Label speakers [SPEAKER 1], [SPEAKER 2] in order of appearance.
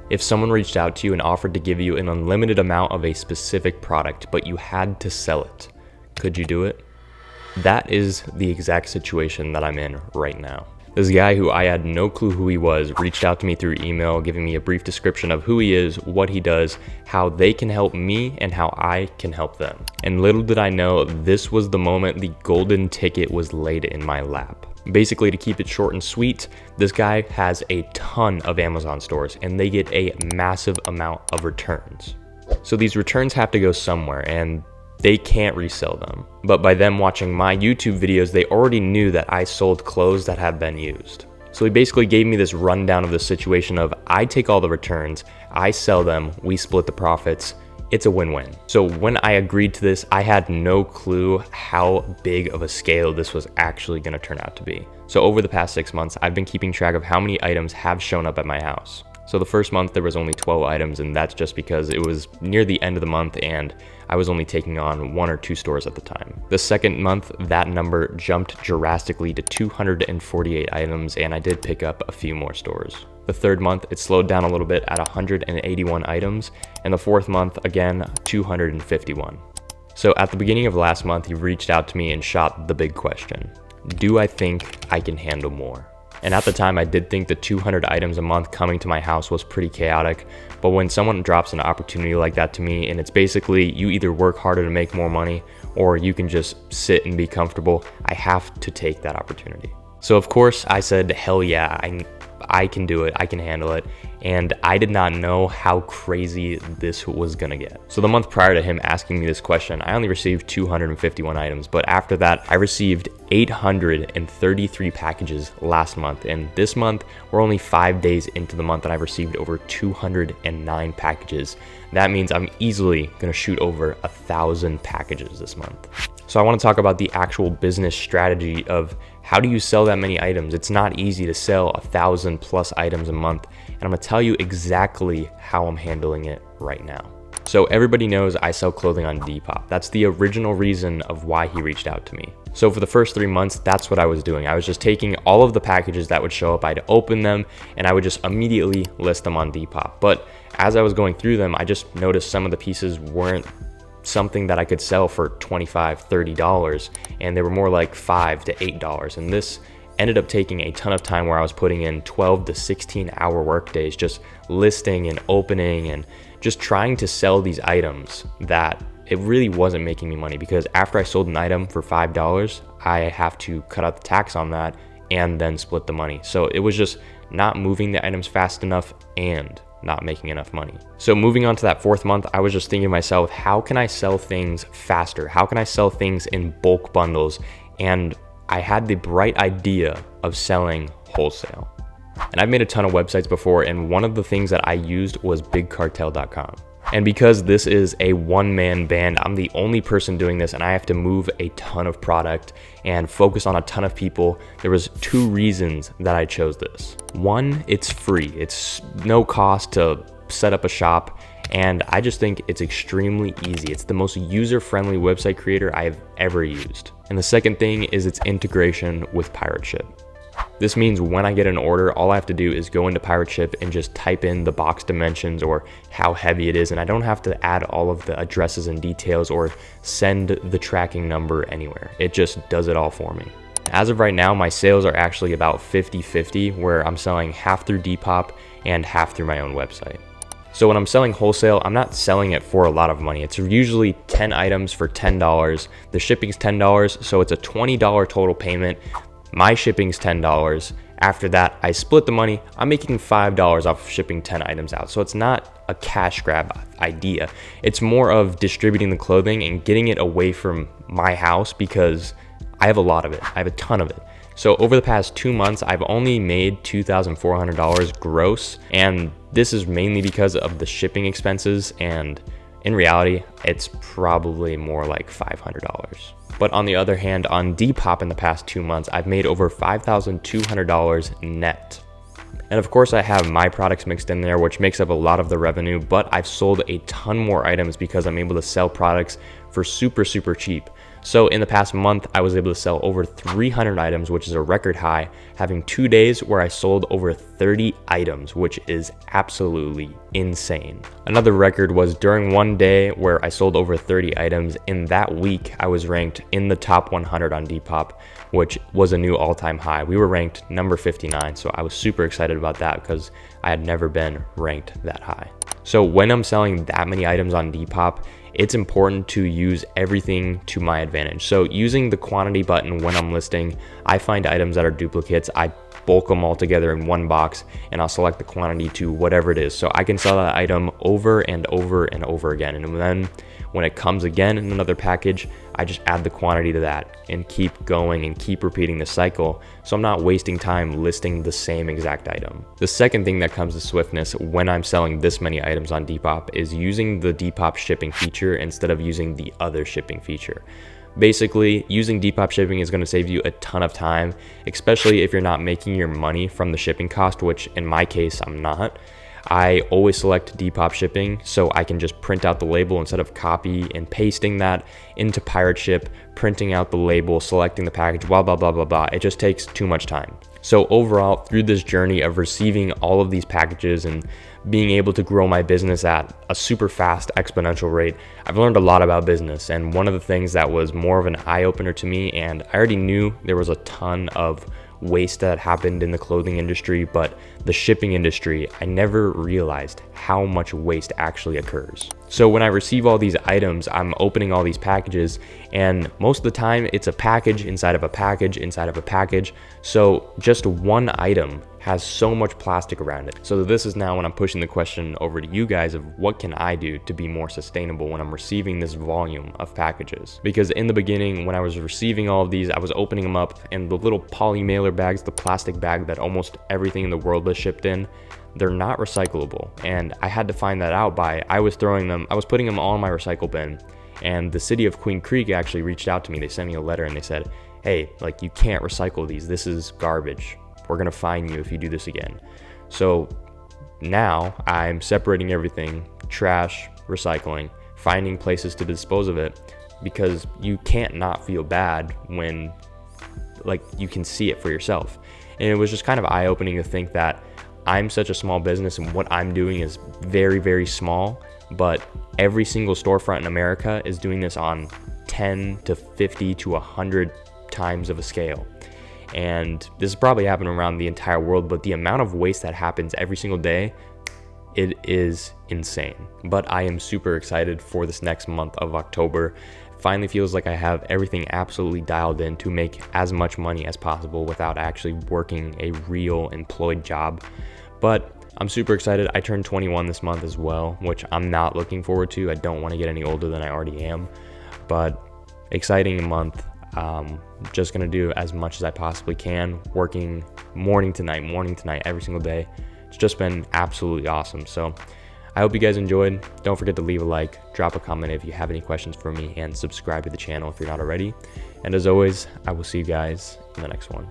[SPEAKER 1] If someone reached out to you and offered to give you an unlimited amount of a specific product, but you had to sell it, could you do it? That is the exact situation that I'm in right now. This guy who I had no clue who he was reached out to me through email, giving me a brief description of who he is, what he does, how they can help me, and how I can help them. And little did I know, this was the moment the golden ticket was laid in my lap. Basically, to keep it short and sweet, this guy has a ton of Amazon stores and they get a massive amount of returns. So these returns have to go somewhere and they can't resell them. But by them watching my YouTube videos, they already knew that I sold clothes that had been used. So he basically gave me this rundown of the situation of I take all the returns, I sell them, we split the profits. It's a win-win. So when I agreed to this, I had no clue how big of a scale this was actually gonna turn out to be. So over the past 6 months, I've been keeping track of how many items have shown up at my house. So the first month there was only 12 items, and that's just because it was near the end of the month and I was only taking on 1 or 2 stores at the time. The second month, that number jumped drastically to 248 items, and I did pick up a few more stores. The third month, it slowed down a little bit at 181 items, and the fourth month, again, 251. So at the beginning of last month, he reached out to me and shot the big question. Do I think I can handle more? And at the time, I did think the 200 items a month coming to my house was pretty chaotic, but when someone drops an opportunity like that to me, and it's basically you either work harder to make more money, or you can just sit and be comfortable, I have to take that opportunity. So of course, I said, hell yeah, I can do it, I can handle it, and I did not know how crazy this was gonna get. So the month prior to him asking me this question, I only received 251 items, but after that, I received 833 packages last month, and this month, we're only 5 days into the month and I've received over 209 packages. That means I'm easily gonna shoot over 1,000 packages this month. So I wanna talk about the actual business strategy of how do you sell that many items? It's not easy to sell 1,000 plus items a month, and I'm gonna tell you exactly how I'm handling it right now. So everybody knows I sell clothing on Depop. That's the original reason of why he reached out to me. So for the first 3 months, that's what I was doing. I was just taking all of the packages that would show up, I'd open them, and I would just immediately list them on Depop. But as I was going through them, I just noticed some of the pieces weren't something that I could sell for $25, $30, and they were more like $5 to $8. And this ended up taking a ton of time where I was putting in 12 to 16 hour work days, just listing and opening and just trying to sell these items that it really wasn't making me money, because after I sold an item for $5, I have to cut out the tax on that and then split the money. So it was just not moving the items fast enough and not making enough money. So moving on to that fourth month, I was just thinking to myself, how can I sell things faster? How can I sell things in bulk bundles? And I had the bright idea of selling wholesale. And I've made a ton of websites before, and one of the things that I used was bigcartel.com. And because this is a one-man band, I'm the only person doing this, and I have to move a ton of product and focus on a ton of people. There was 2 reasons that I chose this. One, it's free. It's no cost to set up a shop, and I just think it's extremely easy. It's the most user-friendly website creator I've ever used. And the second thing is its integration with Pirate Ship. This means when I get an order, all I have to do is go into Pirate Ship and just type in the box dimensions or how heavy it is, and I don't have to add all of the addresses and details or send the tracking number anywhere. It just does it all for me. As of right now, my sales are actually about 50-50, where I'm selling half through Depop and half through my own website. So when I'm selling wholesale, I'm not selling it for a lot of money. It's usually 10 items for $10. The shipping's $10, so it's a $20 total payment. My shipping's $10. After that, I split the money. I'm making $5 off shipping 10 items out. So it's not a cash grab idea. It's more of distributing the clothing and getting it away from my house, because I have a lot of it. I have a ton of it. So over the past 2 months, I've only made $2,400 gross. And this is mainly because of the shipping expenses. And in reality, it's probably more like $500. But on the other hand, on Depop in the past 2 months, I've made over $5,200 net. And of course, I have my products mixed in there, which makes up a lot of the revenue, but I've sold a ton more items because I'm able to sell products for super cheap. So in the past month, I was able to sell over 300 items, which is a record high, having 2 days where I sold over 30 items, which is absolutely insane. Another record was during one day where I sold over 30 items. In that week, I was ranked in the top 100 on Depop, which was a new all-time high. We were ranked number 59, so I was super excited about that because I had never been ranked that high. So when I'm selling that many items on Depop, it's important to use everything to my advantage. So using the quantity button when I'm listing, I find items that are duplicates, I bulk them all together in one box, and I'll select the quantity to whatever it is. So I can sell that item over and over and over again. And then when it comes again in another package, I just add the quantity to that and keep going and keep repeating the cycle. So I'm not wasting time listing the same exact item. The second thing that comes to swiftness when I'm selling this many items on Depop is using the Depop shipping feature instead of using the other shipping feature. Basically, using Depop shipping is going to save you a ton of time, especially if you're not making your money from the shipping cost, which in my case, I'm not. I always select Depop shipping so I can just print out the label instead of copy and pasting that into Pirate Ship, printing out the label, selecting the package, blah, blah, blah, blah, blah. It just takes too much time. So overall, through this journey of receiving all of these packages and being able to grow my business at a super fast exponential rate, I've learned a lot about business. And one of the things that was more of an eye-opener to me, and I already knew there was a ton of waste that happened in the clothing industry, but the shipping industry, I never realized how much waste actually occurs. So when I receive all these items, I'm opening all these packages, and most of the time it's a package inside of a package inside of a package. So just one item has so much plastic around it. So this is now when I'm pushing the question over to you guys of what can I do to be more sustainable when I'm receiving this volume of packages? Because in the beginning, when I was receiving all of these, I was opening them up, and the little poly mailer bags, the plastic bag that almost everything in the world is shipped in, they're not recyclable. And I had to find that out by, I was putting them all in my recycle bin, and the city of Queen Creek actually reached out to me. They sent me a letter and they said, hey, like, you can't recycle these. This is garbage. We're gonna fine you if you do this again. So now I'm separating everything, trash, recycling, finding places to dispose of it, because you can't not feel bad when, like, you can see it for yourself. And it was just kind of eye-opening to think that I'm such a small business and what I'm doing is very, very small, but every single storefront in America is doing this on 10 to 50 to 100 times of a scale. And this is probably happening around the entire world, but the amount of waste that happens every single day, it is insane. But I am super excited for this next month of October. Finally feels like I have everything absolutely dialed in to make as much money as possible without actually working a real employed job. But I'm super excited. I turned 21 this month as well, which I'm not looking forward to. I don't want to get any older than I already am, but exciting month. Just gonna do as much as I possibly can, working morning to night, every single day. It's just been absolutely awesome. So I hope you guys enjoyed. Don't forget to leave a like, drop a comment if you have any questions for me, and subscribe to the channel if you're not already. And as always, I will see you guys in the next one.